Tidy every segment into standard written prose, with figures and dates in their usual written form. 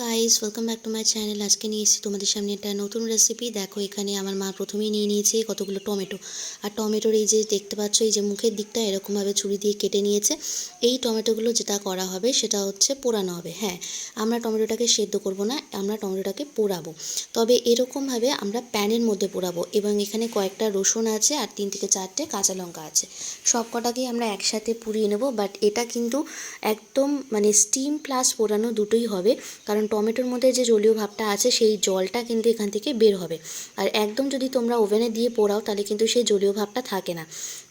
Guys welcome back to my channel. আজকে নিয়ে এসেছি তোমাদের সামনে একটা নতুন রেসিপি। দেখো এখানে আমার মা প্রথমেই নিয়ে নিয়েছে কতগুলো টমেটো। আর টমেটোর এই যে দেখতে পাচ্ছ এই যে মুখের দিকটা এরকমভাবে ছুরি দিয়ে কেটে নিয়েছে। এই টমেটোগুলো যেটা করা হবে সেটা হচ্ছে পোড়ানো হবে। হ্যাঁ, আমরা টমেটোটাকে সেদ্ধ করব না, আমরা টমেটোটাকে পোড়াবো। তবে এরকমভাবে আমরা প্যানের মধ্যে পোড়াবো। এবং এখানে কয়েকটা রসুন আছে আর 3 থেকে 4টে কাঁচা লঙ্কা আছে। সব কটাকেই আমরা একসাথে পুড়িয়ে নেব। বাট এটা কিন্তু একদম মানে স্টিম প্লাস পোড়ানো দুটোই হবে, কারণ টমেটোর মধ্যে যে জলীয় ভাবটা আছে সেই জলটা কিন্তু এখান থেকে বের হবে। আর একদম যদি তোমরা ওভেনে দিয়ে পোড়াও তাহলে কিন্তু সেই জলীয় ভাবটা থাকে না।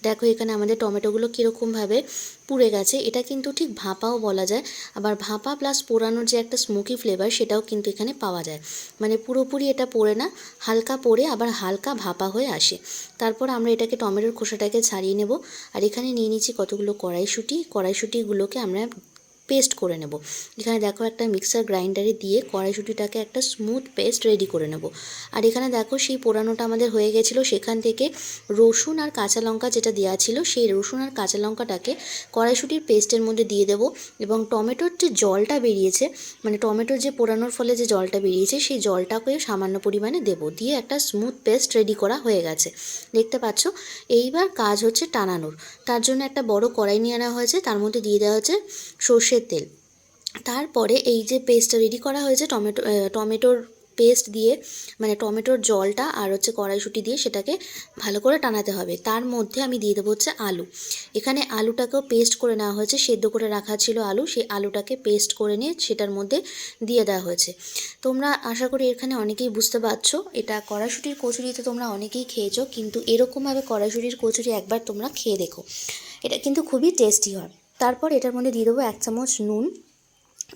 দেখো এখানে আমাদের টমেটোগুলো কীরকমভাবে পুড়ে গেছে। এটা কিন্তু ঠিক ভাপাও বলা যায়, আবার ভাপা প্লাস পোড়ানোর যে একটা স্মোকি ফ্লেভার সেটাও কিন্তু এখানে পাওয়া যায়। মানে পুরোপুরি এটা পোড়ে না, হালকা পোড়ে আবার হালকা ভাপা হয়ে আসে। তারপর আমরা এটাকে টমেটোর খোসাটাকে ছাড়িয়ে নেব। আর এখানে নিয়ে নিচ্ছি কতগুলো কড়াইশুঁটিগুলোকে আমরা পেস্ট করে নেব। এখানে দেখো একটা মিক্সার গ্রাইন্ডারে দিয়ে কড়াইশুঁটিটাকে একটা স্মুথ পেস্ট রেডি করে নেব। আর এখানে দেখো সেই পোড়ানোটা আমাদের হয়ে গেছিলো, সেখান থেকে রসুন আর কাঁচা লঙ্কা যেটা দেওয়া ছিল সেই রসুন আর কাঁচা লঙ্কাটাকে কড়াইশুঁটির পেস্টের মধ্যে দিয়ে দেবো। এবং টমেটোর যে জলটা বেরিয়েছে, মানে টমেটোর যে পোড়ানোর ফলে যে জলটা বেরিয়েছে সেই জলটাকে সামান্য পরিমাণে দেবো, দিয়ে একটা স্মুথ পেস্ট রেডি করা হয়ে গেছে। দেখতে পাচ্ছ। এইবার কাজ হচ্ছে টানানোর। তার জন্য একটা বড় কড়াই নিয়ে আনা হয়েছে, তার মধ্যে দিয়ে দেওয়া হচ্ছে সর্ষের তেল। তারপরে এই যে পেস্টটা রেডি করা হয়েছে টমেটোর পেস্ট দিয়ে, মানে টমেটোর জলটা আর হচ্ছে কড়াইশুঁটি দিয়ে সেটাকে ভালো করে টানাতে হবে। তার মধ্যে আমি দিয়ে দেবো হচ্ছে আলু। এখানে আলুটাকেও পেস্ট করে নেওয়া হয়েছে, সেদ্ধ করে রাখা ছিল আলু, সেই আলুটাকে পেস্ট করে নিয়ে সেটার মধ্যে দিয়ে দেওয়া হয়েছে। তোমরা আশা করি এখানে অনেকেই বুঝতে পারছো, এটা কড়াইশুঁটির কচুরিতে তোমরা অনেকেই খেয়েছো, কিন্তু এরকমভাবে কড়াইশুঁটির কচুরি একবার তোমরা খেয়ে দেখো, এটা কিন্তু খুবই টেস্টি হয়। তারপর এটার মধ্যে দিয়ে দেবো 1 চামচ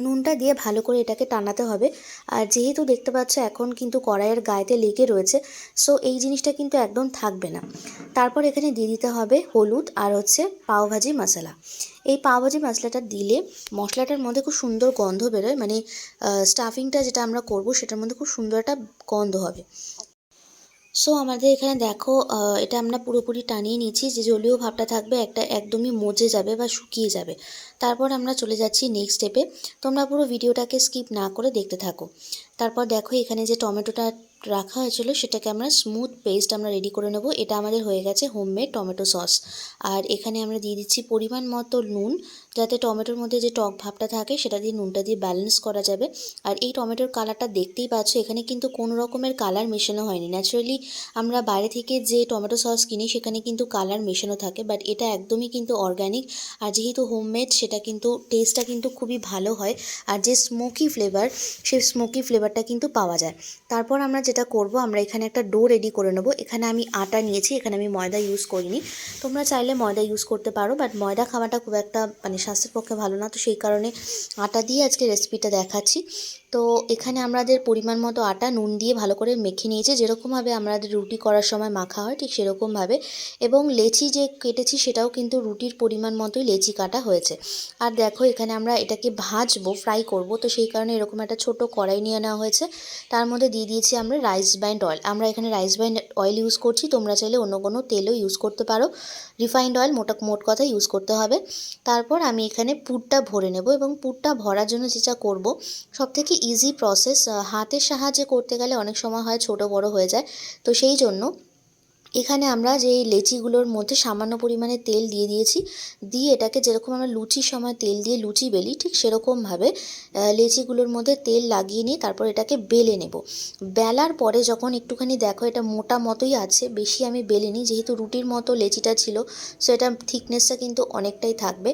নুনটা দিয়ে ভালো করে এটাকে টানাতে হবে। আর যেহেতু দেখতে পাচ্ছ এখন কিন্তু কড়াইয়ের গায়েতে লেগে রয়েছে, সো এই জিনিসটা কিন্তু একদম থাকবে না। তারপর এখানে দিয়ে দিতে হবে হলুদ আর হচ্ছে পাওভাজি মশলা। এই পাওভাজি মশলাটা দিলে মশলাটার মধ্যে খুব সুন্দর গন্ধ বেরোয়, মানে স্টাফিংটা যেটা আমরা করব সেটার মধ্যে খুব সুন্দর একটা গন্ধ হবে। সো আমাদের এখানে দেখো এটা আমরা পুরোপুরি টানিয়ে নিচ্ছি, যে জলীয় ভাবটা থাকবে একটা একদমই মজে যাবে বা শুকিয়ে যাবে। তারপর আমরা চলে যাচ্ছি নেক্সট স্টেপে। তোমরা পুরো ভিডিওটাকে স্কিপ না করে দেখতে থাকো। তারপর দেখো এখানে যে টমেটোটা রাখা হয়েছিল সেটাকে আমরা স্মুথ পেস্ট আমরা রেডি করে নেব। এটা আমাদের হয়ে গেছে হোমমেড টমেটো সস। আর এখানে আমরা দিয়ে দিচ্ছি পরিমাণ মতো নুন, যাতে টমেটোর মধ্যে যে টক ভাবটা থাকে সেটা দিয়ে নুনটা দিয়ে ব্যালেন্স করা যাবে। আর এই টমেটোর কালারটা দেখতেই পাচ্ছ, এখানে কিন্তু কোনো রকমের কালার মেশানো হয়নি। ন্যাচারালি আমরা বাইরে থেকে যে টমেটো সস কিনি সেখানে কিন্তু কালার মেশানো থাকে, বাট এটা একদমই কিন্তু অর্গ্যানিক। আর যেহেতু হোমমেড সেটা কিন্তু টেস্টটা কিন্তু খুবই ভালো হয়। আর যে স্মোকি ফ্লেভার, সেই স্মোকি ফ্লেভারটা কিন্তু পাওয়া যায়। তারপর আমরা যেটা করব, আমরা এখানে একটা ডো রেডি করে নেব। এখানে আমি আটা নিয়েছি, এখানে আমি ময়দা ইউজ করিনি। তোমরা চাইলে ময়দা ইউজ করতে পারো, বাট ময়দা খাওয়াটা খুব একটা মানে স্বাস্থ্যের পক্ষে ভালো না, তো সেই কারণে আটা দিয়ে আজকে রেসিপিটা দেখাচ্ছি। তো এখানে আমাদের পরিমাণ মতো আটা নুন দিয়ে ভালো করে মেখে নিয়েছে, যেরকমভাবে আমাদের রুটি করার সময় মাখা হয় ঠিক সেরকমভাবে। এবং লেচি যে কেটেছি সেটাও কিন্তু রুটির পরিমাণ মতোই লেচি কাটা হয়েছে। আর দেখো এখানে আমরা এটাকে ভাজবো, ফ্রাই করব, তো সেই কারণে এরকম একটা ছোট কড়াই নিয়ে নেওয়া হয়েছে। তার মধ্যে দিয়ে দিয়েছি আমরা রাইস ব্র্যান্ড অয়েল। আমরা এখানে রাইস ব্র্যান্ড অয়েল ইউজ করছি, তোমরা চাইলে অন্য কোনো তেলও ইউজ করতে পারো। রিফাইন্ড অয়েল মোট কথা ইউজ করতে হবে। তারপর আমি এখানে পুরটা ভরে নেব, এবং পুরটা ভরার জন্য যেটা করব, সবথেকে ইজি প্রসেস, হাতের সাহায্যে করতে গেলে অনেক সময় হয় ছোট বড় হয়ে যায়। তো সেই জন্য এখানে আমরা যে লেচিগুলোর মধ্যে সামান্য পরিমাণে তেল দিয়ে দিয়েছি, দিয়ে এটাকে যেরকম আমরা লুচির সময় তেল দিয়ে লুচি বেলি ঠিক সেরকমভাবে লেচিগুলোর মধ্যে তেল লাগিয়ে নিয়ে তারপর এটাকে বেলে নেব। বেলার পরে যখন একটুখানি দেখো এটা মোটা মতোই আছে, বেশি আমি বেলিনি, যেহেতু রুটির মতো লেচিটা ছিল, সো এটা থিকনেসটা কিন্তু অনেকটাই থাকবে।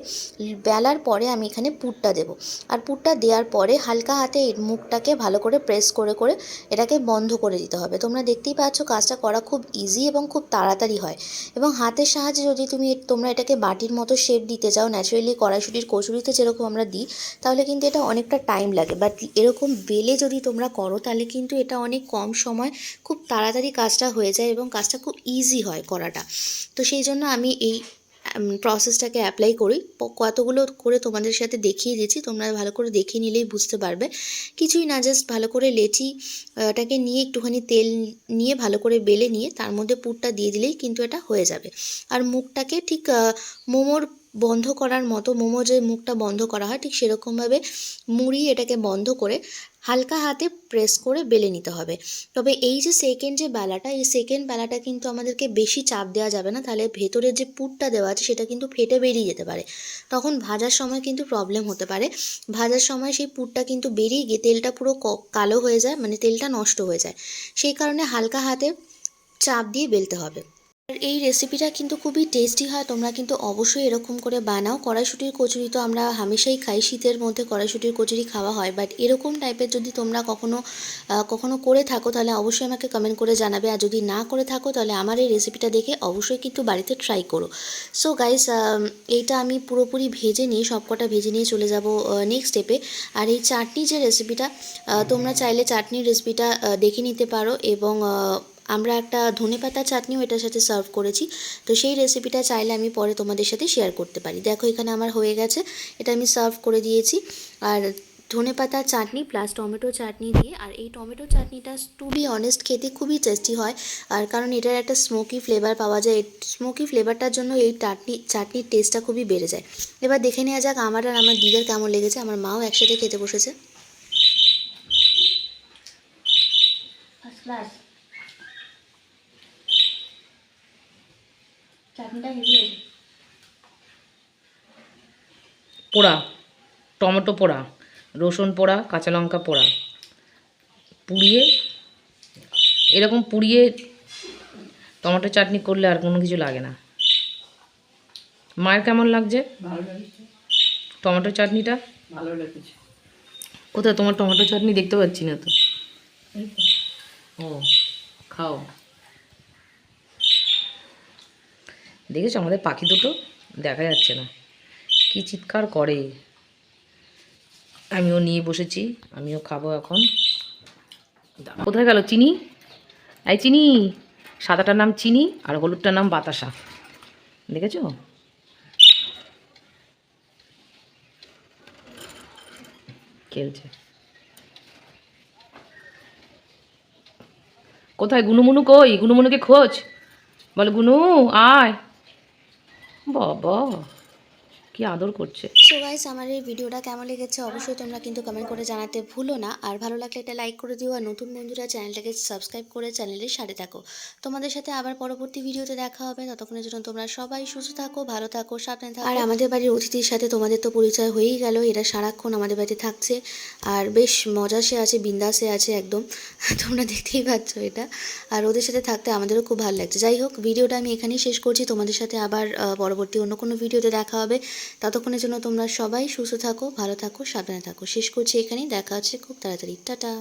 বেলার পরে আমি এখানে পুরটা দেব। আর পুরটা দেওয়ার পরে হালকা হাতে এর মুখটাকে ভালো করে প্রেস করে করে এটাকে বন্ধ করে দিতে হবে। তোমরা দেখতেই পাচ্ছ কাজটা করা খুব ইজি এবং খুব তাড়াতাড়ি হয়। এবং হাতের সাহায্যে যদি তোমরা এটাকে বাটির মতো শেপ দিতে চাও, ন্যাচারালি কড়াইশুঁটির কচুরিতে যেরকম আমরা দিই, তাহলে কিন্তু এটা অনেকটা টাইম লাগে। বাট এরকম বেলে যদি তোমরা করো তাহলে কিন্তু এটা অনেক কম সময় খুব তাড়াতাড়ি কাজটা হয়ে যায় এবং কাজটা খুব ইজি হয় করাটা। তো সেই জন্য আমি এই প্রসেসটাকে অ্যাপ্লাই করি। কতগুলো করে তোমাদের সাথে দেখিয়ে দিয়েছি, তোমরা ভালো করে দেখে নিলেই বুঝতে পারবে। কিছুই না, জাস্ট ভালো করে টাকে নিয়ে একটুখানি তেল নিয়ে ভালো করে বেলে নিয়ে তার মধ্যে পুরটা দিয়ে দিলেই কিন্তু এটা হয়ে যাবে। আর মুখটাকে ঠিক মোমোর বন্ধ করার মতো, মোমো যে মুখটা বন্ধ করা হয় ঠিক সেরকমভাবে মুড়িয়ে এটাকে বন্ধ করে হালকা হাতে প্রেস করে বেলে নিতে হবে। তবে এই যে সেকেন্ড যে বেলাটা, এই সেকেন্ড বেলাটা কিন্তু আমাদেরকে বেশি চাপ দেওয়া যাবে না, তাহলে ভেতরের যে পুরটা দেওয়া আছে সেটা কিন্তু ফেটে বেরিয়ে যেতে পারে, তখন ভাজার সময় কিন্তু প্রবলেম হতে পারে। ভাজার সময় সেই পুরটা কিন্তু বেরিয়ে গিয়ে তেলটা পুরো কালো হয়ে যায়, মানে তেলটা নষ্ট হয়ে যায়। সেই কারণে হালকা হাতে চাপ দিয়ে বেলতে হবে। আর এই রেসিপিটা কিন্তু খুবই টেস্টি হয়, তোমরা কিন্তু অবশ্যই এরকম করে বানাও। কড়াইশুঁটির কচুরি তো আমরা হামেশাই খাই, শীতের মধ্যে কড়াইশুঁটির কচুরি খাওয়া হয়, বাট এরকম টাইপের যদি তোমরা কখনো করে থাকো তাহলে অবশ্যই আমাকে কমেন্ট করে জানাবে, আর যদি না করে থাকো তাহলে আমার এই রেসিপিটা দেখে অবশ্যই কিন্তু বাড়িতে ট্রাই করো। সো গাইস, এইটা আমি পুরোপুরি ভেজে নিয়ে সবকটা ভেজে নিয়ে চলে যাব নেক্সট স্টেপে। আর এই চাটনি যে রেসিপিটা, তোমরা চাইলে চাটনির রেসিপিটা দেখে নিতে পারো, এবং আমরা একটা ধনেপাতা চাটনিও এটার সাথে সার্ভ করেছি, তো সেই রেসিপিটা চাইলে আমি পরে তোমাদের সাথে শেয়ার করতে পারি। দেখো এখানে আমার হয়ে গেছে, এটা আমি সার্ভ করে দিয়েছি। আর ধনেপাতা চাটনি প্লাস টমেটো চাটনি দিয়ে, আর এই টমেটো চাটনিটা টু বি অনেস্ট খেতে খুবই টেস্টি হয়, আর কারণ এটার একটা স্মোকি ফ্লেভার পাওয়া যায়, স্মোকি ফ্লেভারটার জন্য এই চাটনির টেস্টটা খুবই বেড়ে যায়। এবার দেখে নেওয়া যাক আমার আর আমার দিদার কেমন লেগেছে। আমার মাও একসাথে খেতে বসেছে। ফার্স্ট ক্লাস, চাটনিটা হেভি হয়েছে। পোড়া টমেটো পোড়া, রসুন পোড়া, কাঁচা লঙ্কা পোড়া, পুড়িয়ে এরকম পুড়িয়ে টমেটো চাটনি করলে আর কোনো কিছু লাগে না। মায়ের কেমন লাগছে ভালো লেগেছে, টমেটো চাটনিটা? ভালো লেগেছে। কোথায় তোমার টমেটো চাটনি দেখতে পাচ্ছি না তো। এই তো। ও, খাও। দেখেছো আমাদের পাখি দুটো? দেখা যাচ্ছে না, কি চিৎকার করে। আমিও নিয়ে বসেছি, আমিও খাবো এখন। কোথায় গেল চিনি? এই চিনি, সাদাটার নাম চিনি আর হলুদটার নাম বাতাসা, দেখেছো? খেলছে। কোথায় গুনুমুনু? কই গুনুমুনুকে খোঁজ, বল গুনু আয়। বাবা কি আদর করছে। সো গাইস, আমার এই ভিডিওটা কেমন লেগেছে অবশ্যই তোমরা কিন্তু কমেন্ট করে জানাতে ভুলো না, আর ভালো লাগলে এটা লাইক করে দিও, আর নতুন বন্ধুরা চ্যানেলটাকে সাবস্ক্রাইব করে চ্যানেলের সাথে থাকো। তোমাদের সাথে আবার পরবর্তী ভিডিওতে দেখা হবে, ততক্ষণের জন্য তোমরা সবাই সুস্থ থাকো, ভালো থাকো, সাবধানে থাকো। আর আমাদের বাড়ির অতিথির সাথে তোমাদের তো পরিচয় হয়েই গেল, এরা সারাক্ষণ আমাদের বাড়িতে থাকছে আর বেশ মজাসে আছে, বিন্দাসে আছে একদম। তোমরা দেখতেই পাচ্ছ এটা, আর ওদের সাথে থাকতে আমাদেরও খুব ভালো লাগছে। যাই হোক, ভিডিওটা আমি এখানেই শেষ করছি, তোমাদের সাথে আবার পরবর্তী অন্য কোনো ভিডিওতে দেখা হবে। ততক্ষণের জন্য তোমরা সবাই সুস্থ থাকো, ভালো থাকো, সাবধানে থাকো। শেষ করছি এখানেই, দেখা হচ্ছে খুব তাড়াতাড়ি। টাটা।